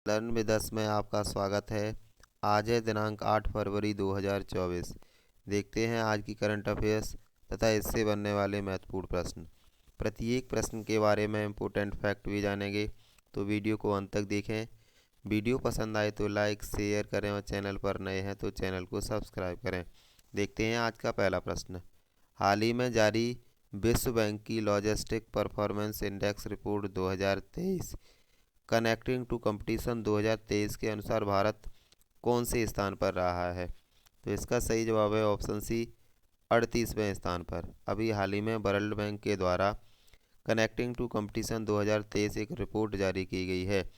Learn with us में आपका स्वागत है। आज है दिनांक 8 फरवरी 2024। देखते हैं आज की करंट अफेयर्स तथा इससे बनने वाले महत्वपूर्ण प्रश्न। प्रत्येक प्रश्न के बारे में इम्पोर्टेंट फैक्ट भी जानेंगे, तो वीडियो को अंत तक देखें। वीडियो पसंद आए तो लाइक शेयर करें और चैनल पर नए हैं तो चैनल को सब्सक्राइब करें। देखते हैं आज का पहला प्रश्न। हाल ही में जारी विश्व बैंक की logistic performance index report 2023 connecting to competition 2023 के अनुसार भारत कौन से स्थान पर रहा है? तो इसका सही जवाब है ऑप्शन सी, 38वें स्थान पर। अभी हाल ही में वर्ल्ड बैंक के द्वारा कनेक्टिंग टू कंपटीशन 2023 एक रिपोर्ट जारी की गई है।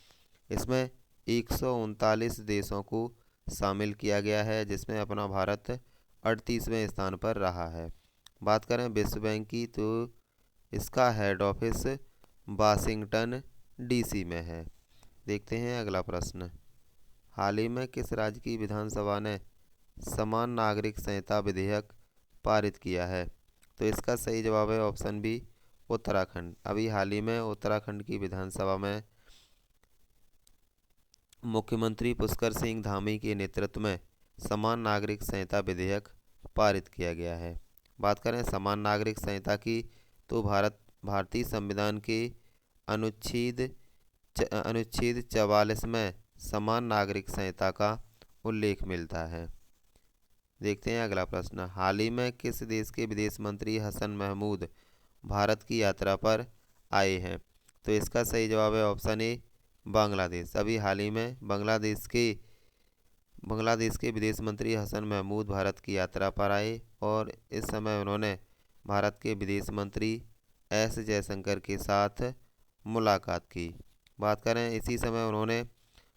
इसमें 139 देशों को शामिल किया गया है, जिसमें अपना भारत 38वें स्थान पर रहा है। बात करें विश्व बैंक की, तो इसका हेड ऑफिस वाशिंगटन डीसी में है। देखते हैं अगला प्रश्न। हाल ही में किस राज्य की विधानसभा ने समान नागरिक संहिता विधेयक पारित किया है? तो इसका सही जवाब है ऑप्शन बी, उत्तराखंड। अभी हाल ही में उत्तराखंड की विधानसभा में मुख्यमंत्री पुष्कर सिंह धामी के नेतृत्व में समान नागरिक संहिता विधेयक पारित किया गया है। बात करें समान नागरिक संहिता की, तो भारतीय संविधान के अनुच्छेद 44 में समान नागरिक संहिता का उल्लेख मिलता है। देखते हैं अगला प्रश्न। हाल ही में किस देश के विदेश मंत्री हसन महमूद भारत की यात्रा पर आए हैं? तो इसका सही जवाब है ऑप्शन ए, बांग्लादेश। अभी हाल ही में बांग्लादेश के विदेश मंत्री हसन महमूद भारत की यात्रा पर आए और इस समय उन्होंने भारत के विदेश मंत्री एस जयशंकर के साथ मुलाकात की। बात करें इसी समय उन्होंने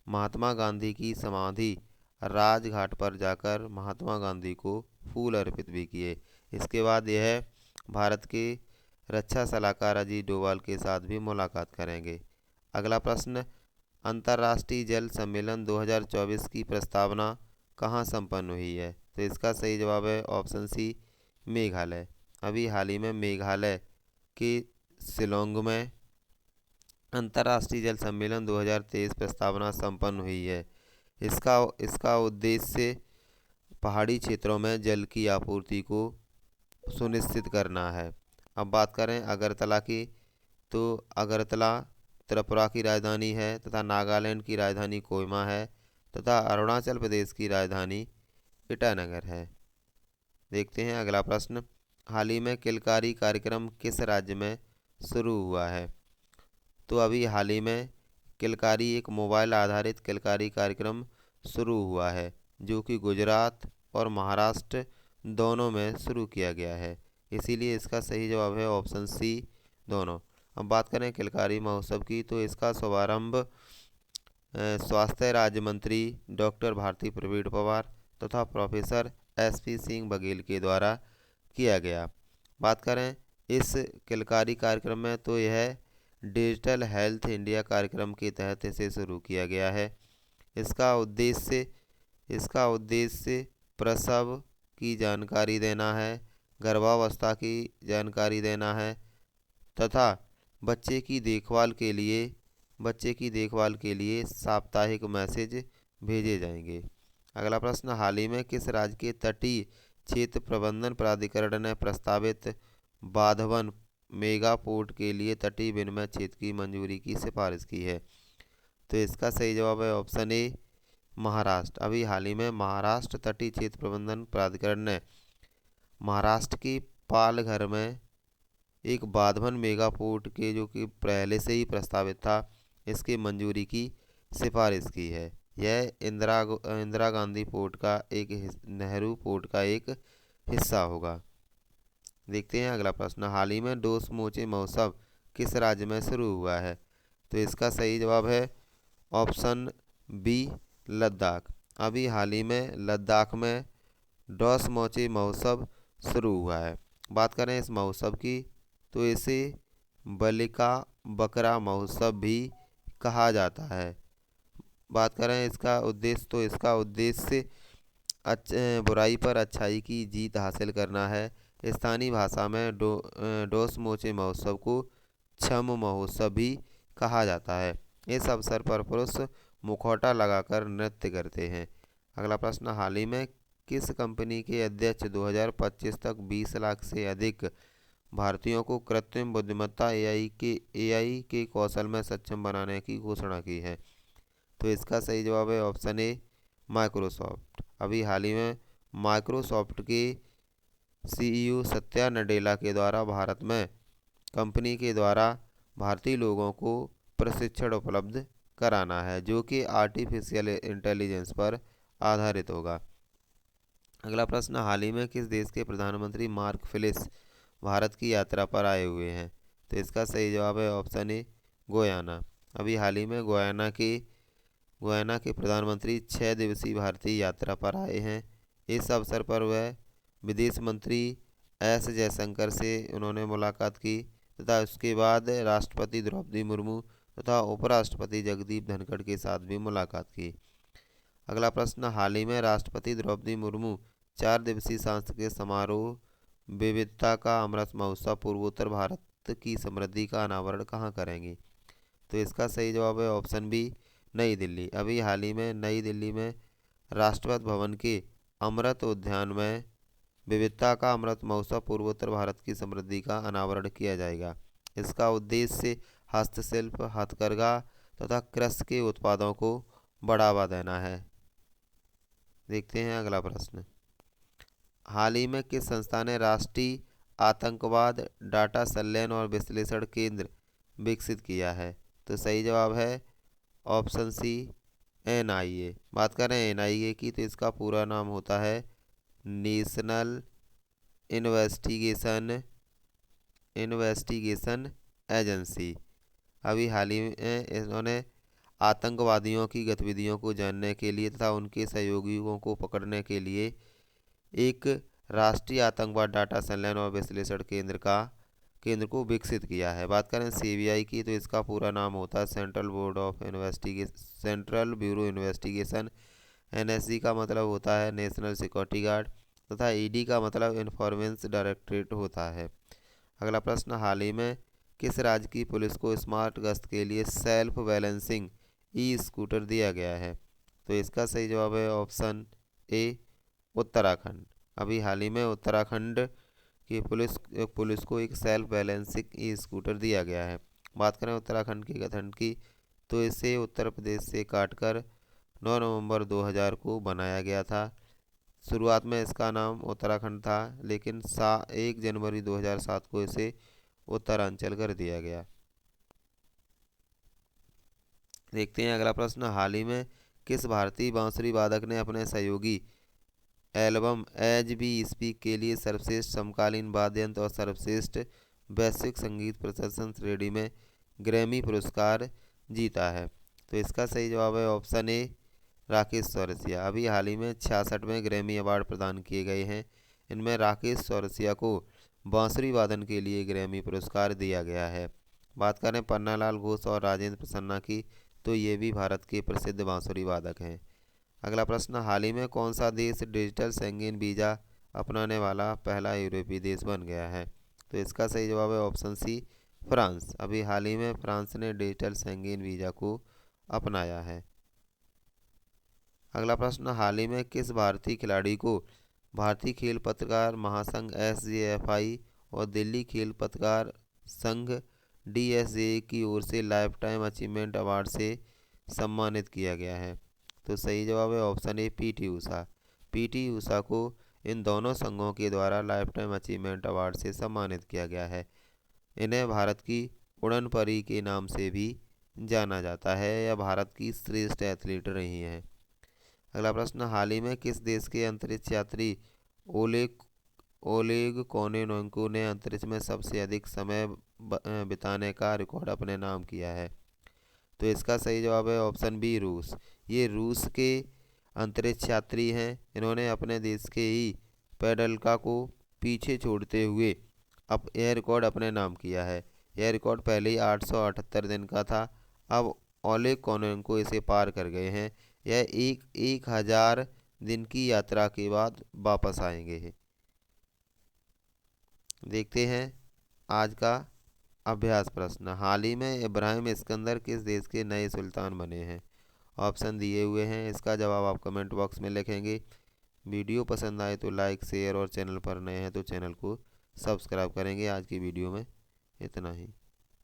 महात्मा गांधी की समाधि राजघाट पर जाकर महात्मा गांधी को फूल अर्पित भी किए। इसके बाद यह भारत के रक्षा सलाहकार अजीत डोभाल के साथ भी मुलाकात करेंगे। अगला प्रश्न। अंतर्राष्ट्रीय जल सम्मेलन 2024 की प्रस्तावना कहाँ संपन्न हुई है? तो इसका सही जवाब है ऑप्शन सी, मेघालय। अभी हाल ही में मेघालय के शिलोंग में अंतर्राष्ट्रीय जल सम्मेलन 2023 प्रस्तावना संपन्न हुई है। इसका उद्देश्य पहाड़ी क्षेत्रों में जल की आपूर्ति को सुनिश्चित करना है। अब बात करें अगरतला की, तो अगरतला त्रिपुरा की राजधानी है तथा नागालैंड की राजधानी कोहिमा है तथा अरुणाचल प्रदेश की राजधानी ईटानगर है। देखते हैं अगला प्रश्न। हाल ही में किलकारी कार्यक्रम किस राज्य में शुरू हुआ है? तो अभी हाल ही में किलकारी एक मोबाइल आधारित किलकारी कार्यक्रम शुरू हुआ है, जो कि गुजरात और महाराष्ट्र दोनों में शुरू किया गया है। इसीलिए इसका सही जवाब है ऑप्शन सी, दोनों। अब बात करें किलकारी महोत्सव की, तो इसका शुभारंभ स्वास्थ्य राज्य मंत्री डॉक्टर भारती प्रवीण पवार तथा प्रोफेसर SP सिंह बघेल के द्वारा किया गया। बात करें इस किलकारी कार्यक्रम में, तो यह डिजिटल हेल्थ इंडिया कार्यक्रम के तहत इसे शुरू किया गया है। इसका उद्देश्य प्रसव की जानकारी देना है, गर्भावस्था की जानकारी देना है तथा बच्चे की देखभाल के लिए साप्ताहिक मैसेज भेजे जाएंगे। अगला प्रश्न। हाल ही में किस राज्य के तटीय क्षेत्र प्रबंधन प्राधिकरण ने प्रस्तावित बांधवन मेगा पोर्ट के लिए तटीय विनिमय क्षेत्र की मंजूरी की सिफारिश की है? तो इसका सही जवाब है ऑप्शन ए, महाराष्ट्र। अभी हाल ही में महाराष्ट्र तटीय क्षेत्र प्रबंधन प्राधिकरण ने महाराष्ट्र के पालघर में एक बांधवन मेगा पोर्ट के, जो कि पहले से ही प्रस्तावित था, इसकी मंजूरी की सिफारिश की है। यह इंदिरा गांधी पोर्ट का नेहरू पोर्ट का एक हिस्सा होगा। देखते हैं अगला प्रश्न। हाल ही में डोस मोचे महोत्सव किस राज्य में शुरू हुआ है? तो इसका सही जवाब है ऑप्शन बी, लद्दाख। अभी हाल ही में लद्दाख में डोस मोचे महोत्सव शुरू हुआ है। बात करें इस महोत्सव की, तो इसे बलिका बकरा महोत्सव भी कहा जाता है। बात करें इसका उद्देश्य, तो इसका उद्देश्य बुराई पर अच्छाई की जीत हासिल करना है। स्थानीय भाषा में डोस मोचे महोत्सव को छम महोत्सव भी कहा जाता है। इस अवसर पर पुरुष मुखौटा लगाकर नृत्य करते हैं। अगला प्रश्न, हाल ही में किस कंपनी के अध्यक्ष 2025 तक 20 लाख से अधिक भारतीयों को कृत्रिम बुद्धिमत्ता एआई के कौशल में सक्षम बनाने की घोषणा की है? तो इसका सही जवाब है ऑप्शन ए, माइक्रोसॉफ्ट। अभी हाल ही में माइक्रोसॉफ्ट के सीईओ सत्या नडेला के द्वारा भारत में कंपनी के द्वारा भारतीय लोगों को प्रशिक्षण उपलब्ध कराना है, जो कि आर्टिफिशियल इंटेलिजेंस पर आधारित होगा। अगला प्रश्न, हाल ही में किस देश के प्रधानमंत्री मार्क फिलिस भारत की यात्रा पर आए हुए हैं? तो इसका सही जवाब है ऑप्शन ए, गोयाना। अभी हाल ही में गोयाना के प्रधानमंत्री 6 दिवसीय भारतीय यात्रा पर आए हैं। इस अवसर पर वह विदेश मंत्री एस जयशंकर से उन्होंने मुलाकात की तथा उसके बाद राष्ट्रपति द्रौपदी मुर्मू तथा उपराष्ट्रपति जगदीप धनखड़ के साथ भी मुलाकात की। अगला प्रश्न, हाल ही में राष्ट्रपति द्रौपदी मुर्मू 4 दिवसीय सांस्कृतिक समारोह विविधता का अमृत महोत्सव पूर्वोत्तर भारत की समृद्धि का अनावरण कहाँ करेंगी? तो इसका सही जवाब है ऑप्शन बी, नई दिल्ली। अभी हाल ही में नई दिल्ली में राष्ट्रपति भवन के अमृत उद्यान में विविधता का अमृत महोत्सव पूर्वोत्तर भारत की समृद्धि का अनावरण किया जाएगा। इसका उद्देश्य हस्तशिल्प, हथकरघा तथा कृषि के उत्पादों को बढ़ावा देना है। देखते हैं अगला प्रश्न, हाल ही में किस संस्था ने राष्ट्रीय आतंकवाद डाटा संलयन और विश्लेषण केंद्र विकसित किया है? तो सही जवाब है ऑप्शन सी, एनआईए। बात करें एनआईए की, तो इसका पूरा नाम होता है नेशनल इन्वेस्टिगेशन एजेंसी। अभी हाल ही में इन्होंने आतंकवादियों की गतिविधियों को जानने के लिए तथा उनके सहयोगियों को पकड़ने के लिए एक राष्ट्रीय आतंकवाद डाटा संलयन और विश्लेषण केंद्र को विकसित किया है। बात करें सीबीआई की, तो इसका पूरा नाम होता है सेंट्रल ब्यूरो इन्वेस्टिगेशन। एनएसजी का मतलब होता है नेशनल सिक्योरिटी गार्ड तथा ईडी का मतलब इन्फॉर्मेशन डायरेक्टरेट होता है। अगला प्रश्न, हाल ही में किस राज्य की पुलिस को स्मार्ट गश्त के लिए सेल्फ बैलेंसिंग ई स्कूटर दिया गया है? तो इसका सही जवाब है ऑप्शन ए, उत्तराखंड। अभी हाल ही में उत्तराखंड की पुलिस को एक सेल्फ बैलेंसिंग ई स्कूटर दिया गया है। बात करें उत्तराखंड के गठन की, तो इसे उत्तर प्रदेश से काटकर 9 नवंबर 2000 को बनाया गया था। शुरुआत में इसका नाम उत्तराखंड था, लेकिन 1 जनवरी 2007 को इसे उत्तरांचल कर दिया गया। देखते हैं अगला प्रश्न, हाल ही में किस भारतीय बांसुरी वादक ने अपने सहयोगी एल्बम एज बी स्पीक के लिए सर्वश्रेष्ठ समकालीन वाद्य यंत्र और सर्वश्रेष्ठ वैश्विक संगीत प्रदर्शन श्रेणी में ग्रैमी पुरस्कार जीता है? तो इसका सही जवाब है ऑप्शन ए, राकेश चौरसिया। अभी हाल ही में 66वें ग्रैमी अवार्ड प्रदान किए गए हैं। इनमें राकेश चौरसिया को बांसुरी वादन के लिए ग्रैमी पुरस्कार दिया गया है। बात करें पन्नालाल घोष और राजेंद्र प्रसन्ना की, तो ये भी भारत के प्रसिद्ध बांसुरी वादक हैं। अगला प्रश्न, हाल ही में कौन सा देश डिजिटल शेंगेन वीज़ा अपनाने वाला पहला यूरोपीय देश बन गया है? तो इसका सही जवाब है ऑप्शन सी, फ्रांस। अभी हाल ही में फ्रांस ने डिजिटल शेंगेन वीज़ा को अपनाया है। अगला प्रश्न, हाल ही में किस भारतीय खिलाड़ी को भारतीय खेल पत्रकार महासंघ एसजेएफआई और दिल्ली खेल पत्रकार संघ डीएसजे की ओर से लाइफ टाइम अचीवमेंट अवार्ड से सम्मानित किया गया है? तो सही जवाब है option A, PT Usha. PT Usha को इन दोनों संघों के द्वारा लाइफ टाइम अचीवमेंट अवार्ड से सम्मानित किया गया है। इन्हें भारत की उड़न परी के नाम से भी जाना जाता है। यह भारत की श्रेष्ठ एथलीट रही हैं। अगला प्रश्न, हाल ही में किस देश के अंतरिक्ष यात्री ओलेग कोनेनोइंको ने अंतरिक्ष में सबसे अधिक समय बिताने का रिकॉर्ड अपने नाम किया है? तो इसका सही जवाब है ऑप्शन बी, रूस। ये रूस के अंतरिक्ष यात्री हैं। इन्होंने अपने देश के ही पेडल्का को पीछे छोड़ते हुए यह रिकॉर्ड अपने नाम किया है। यह रिकॉर्ड पहले ही 878 दिन का था। अब ओलेग कोनेनको इसे पार कर गए हैं। यह 1000 दिन की यात्रा के बाद वापस आएंगे। देखते हैं आज का अभ्यास प्रश्न, हाल ही में इब्राहिम सिकंदर किस देश के नए सुल्तान बने हैं? ऑप्शन दिए हुए हैं, इसका जवाब आप कमेंट बॉक्स में लिखेंगे। वीडियो पसंद आए तो लाइक शेयर और चैनल पर नए हैं तो चैनल को सब्सक्राइब करेंगे। आज की वीडियो में इतना ही।